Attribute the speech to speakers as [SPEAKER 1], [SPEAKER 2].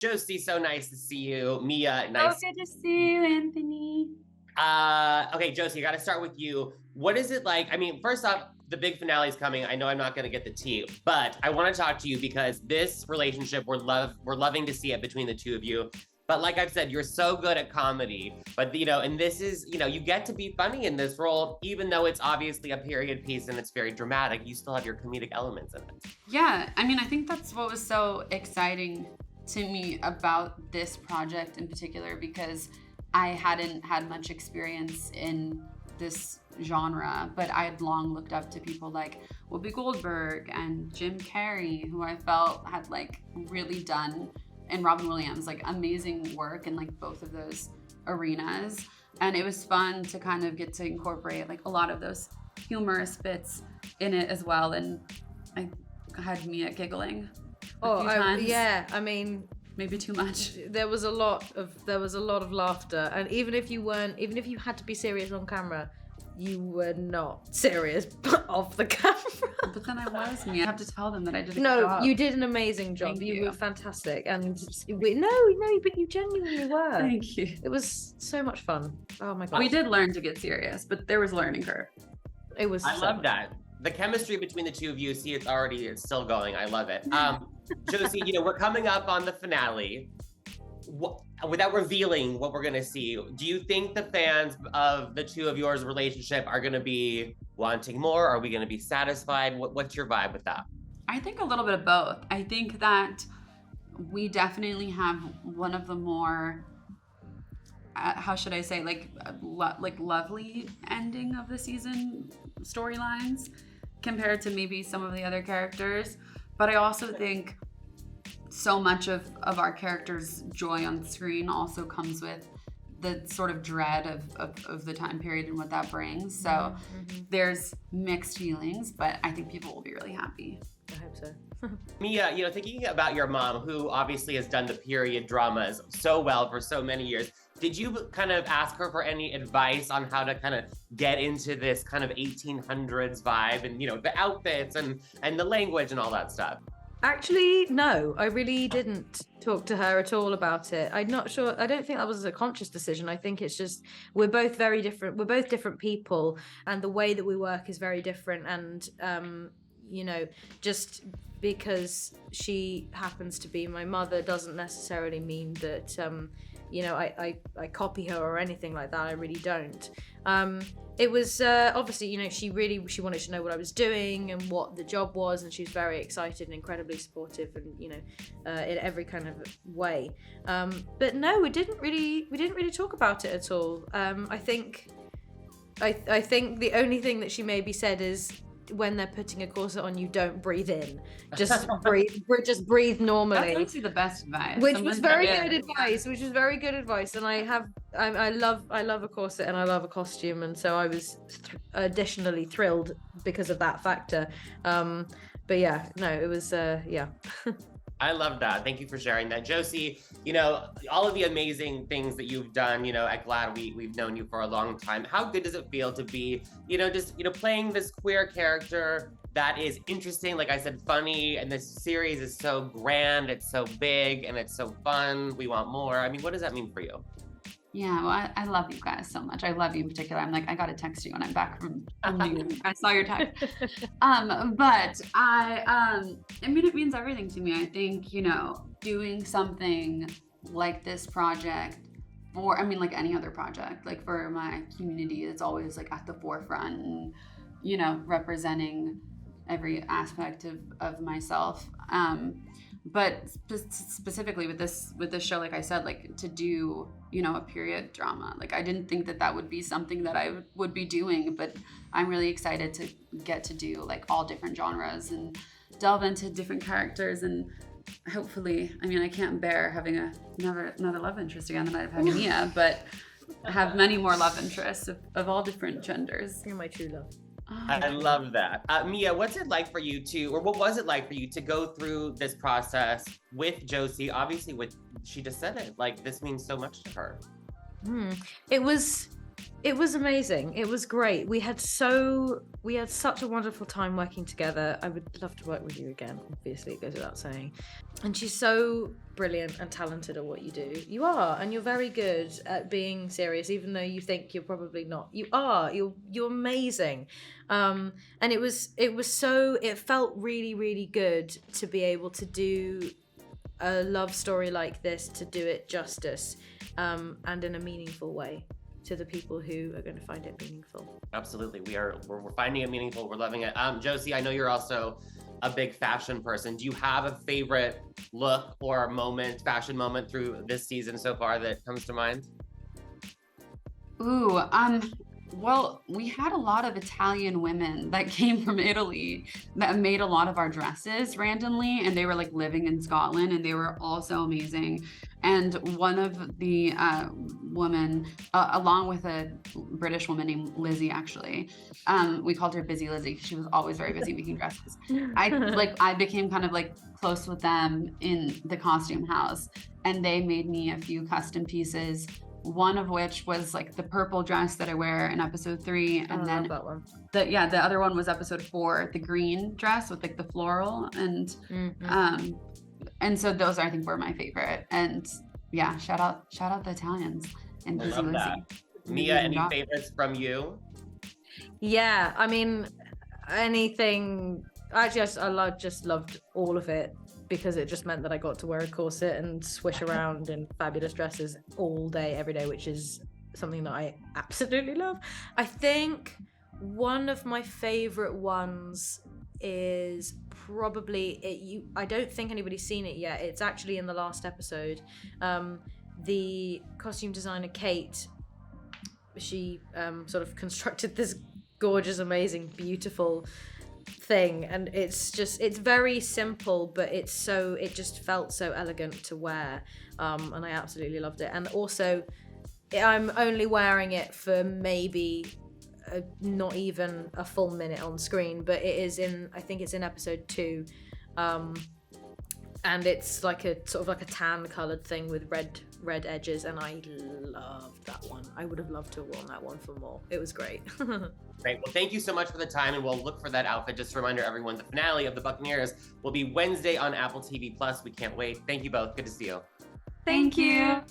[SPEAKER 1] Josie, so nice to see you. Mia, nice.
[SPEAKER 2] So good to see you, Anthony.
[SPEAKER 1] Okay, Josie, I gotta start with you. What is it like? I mean, first off, the big finale is coming. I know I'm not gonna get the tea, but I want to talk to you because this relationship, we're loving to see it between the two of you. But like I've said, you're so good at comedy. But and this is, you get to be funny in this role, even though it's obviously a period piece and it's very dramatic. You still have your comedic elements in it.
[SPEAKER 2] Yeah, I mean, I think that's what was so exciting to me about this project in particular, because I hadn't had much experience in this genre, but I had long looked up to people like Whoopi Goldberg and Jim Carrey, who I felt had like really done, and Robin Williams, like amazing work in like both of those arenas. And it was fun to kind of get to incorporate like a lot of those humorous bits in it as well. And I had Mia giggling a few times.
[SPEAKER 3] Yeah, I mean,
[SPEAKER 2] maybe too much.
[SPEAKER 3] There was a lot of laughter, and even if you had to be serious on camera, you were not serious off the camera.
[SPEAKER 2] But then I was me. I have to tell them that I did a good
[SPEAKER 3] No,
[SPEAKER 2] job.
[SPEAKER 3] you did an amazing job.
[SPEAKER 2] Thank
[SPEAKER 3] You
[SPEAKER 2] you.
[SPEAKER 3] were fantastic, and but you genuinely were.
[SPEAKER 2] Thank you.
[SPEAKER 3] It was so much fun. Oh my god.
[SPEAKER 2] We did learn to get serious, but there was a learning curve.
[SPEAKER 3] It was.
[SPEAKER 1] I love that. The chemistry between the two of you, see, it's still going. I love it. Josie, we're coming up on the finale. Without revealing what we're gonna see, do you think the fans of the two of yours relationship are gonna be wanting more? Are we gonna be satisfied? What's your vibe with that?
[SPEAKER 2] I think a little bit of both. I think that we definitely have one of the more, how should I say, like lovely ending of the season storylines compared to maybe some of the other characters. But I also think so much of our characters' joy on screen also comes with the sort of dread of the time period and what that brings. So there's mixed feelings, but I think people will be really happy.
[SPEAKER 3] I hope so.
[SPEAKER 1] Mia, thinking about your mom, who obviously has done the period dramas so well for so many years, did you kind of ask her for any advice on how to kind of get into this kind of 1800s vibe and, the outfits and the language and all that stuff?
[SPEAKER 3] Actually, no, I really didn't talk to her at all about it. I'm not sure. I don't think that was a conscious decision. I think it's just we're both very different. We're both different people, and the way that we work is very different. And just because she happens to be my mother doesn't necessarily mean that I copy her or anything like that. I really don't. It was obviously, she wanted to know what I was doing and what the job was, and she was very excited and incredibly supportive, and in every kind of way. But no, we didn't really talk about it at all. I think the only thing that she maybe said is, when they're putting a corset on, you don't breathe in. Just breathe normally.
[SPEAKER 2] That's actually the best advice.
[SPEAKER 3] Which was very good advice. And I love a corset and I love a costume, and so I was additionally thrilled because of that factor. But yeah, no, it was yeah.
[SPEAKER 1] I love that. Thank you for sharing that. Josie, all of the amazing things that you've done, at GLAAD, we've known you for a long time. How good does it feel to be, playing this queer character that is interesting, like I said, funny, and this series is so grand, it's so big, and it's so fun. We want more. I mean, what does that mean for you?
[SPEAKER 2] Yeah, well, I love you guys so much. I love you in particular. I'm like, I gotta text you when I'm back from I saw your text. But I mean, it means everything to me. I think, doing something like this project like any other project, like for my community, it's always like at the forefront and, representing every aspect of myself. But specifically with this show, like I said, like to do, a period drama, like I didn't think that would be something that I would be doing, but I'm really excited to get to do like all different genres and delve into different characters, and hopefully, I mean, I can't bear having another love interest again the night of having Mia, but have many more love interests of all different genders.
[SPEAKER 3] You're my true love.
[SPEAKER 1] I love that. Mia, what was it like for you to go through this process with Josie? Obviously, she just said it, like this means so much to her.
[SPEAKER 3] It was It was amazing. It was great. We had such a wonderful time working together. I would love to work with you again. Obviously, it goes without saying. And she's so brilliant and talented at what you do. You are, and you're very good at being serious, even though you think you're probably not. You are. You're amazing. And it felt really, really good to be able to do a love story like this, to do it justice, and in a meaningful way to the people who are going to find it meaningful.
[SPEAKER 1] Absolutely. We're finding it meaningful. We're loving it. Josie, I know you're also a big fashion person. Do you have a favorite look or fashion moment through this season so far that comes to mind?
[SPEAKER 2] Ooh, well, we had a lot of Italian women that came from Italy that made a lot of our dresses randomly, and they were like living in Scotland, and they were all so amazing. And one of the women, along with a British woman named Lizzie, actually, we called her Busy Lizzie because she was always very busy making dresses. I became kind of like close with them in the costume house, and they made me a few custom pieces. One of which was like the purple dress that I wear in episode 3, and then
[SPEAKER 3] that one.
[SPEAKER 2] The other one was episode 4, the green dress with like the floral, and and so those I think were my favorite. And yeah, shout out the Italians and Busy
[SPEAKER 1] love that.
[SPEAKER 2] Lizzie.
[SPEAKER 1] Mia, any favorites from you?
[SPEAKER 3] Yeah, I mean, anything. Actually, I just loved all of it, because it just meant that I got to wear a corset and swish around in fabulous dresses all day, every day, which is something that I absolutely love. I think one of my favorite ones is probably I don't think anybody's seen it yet. It's actually in the last episode. The costume designer Kate, she sort of constructed this gorgeous, amazing, beautiful thing, and it's very simple, but it just felt so elegant to wear, and I absolutely loved it. And also, I'm only wearing it for maybe not even a full minute on screen, but I think it's in episode 2, and it's like a sort of like a tan colored thing with red edges, and I loved that one. I would have loved to have worn that one for more. It was great.
[SPEAKER 1] Great. Well, thank you so much for the time, and we'll look for that outfit. Just a reminder, everyone, the finale of the Buccaneers will be Wednesday on Apple TV+. We can't wait. Thank you both. Good to see you.
[SPEAKER 2] Thank you.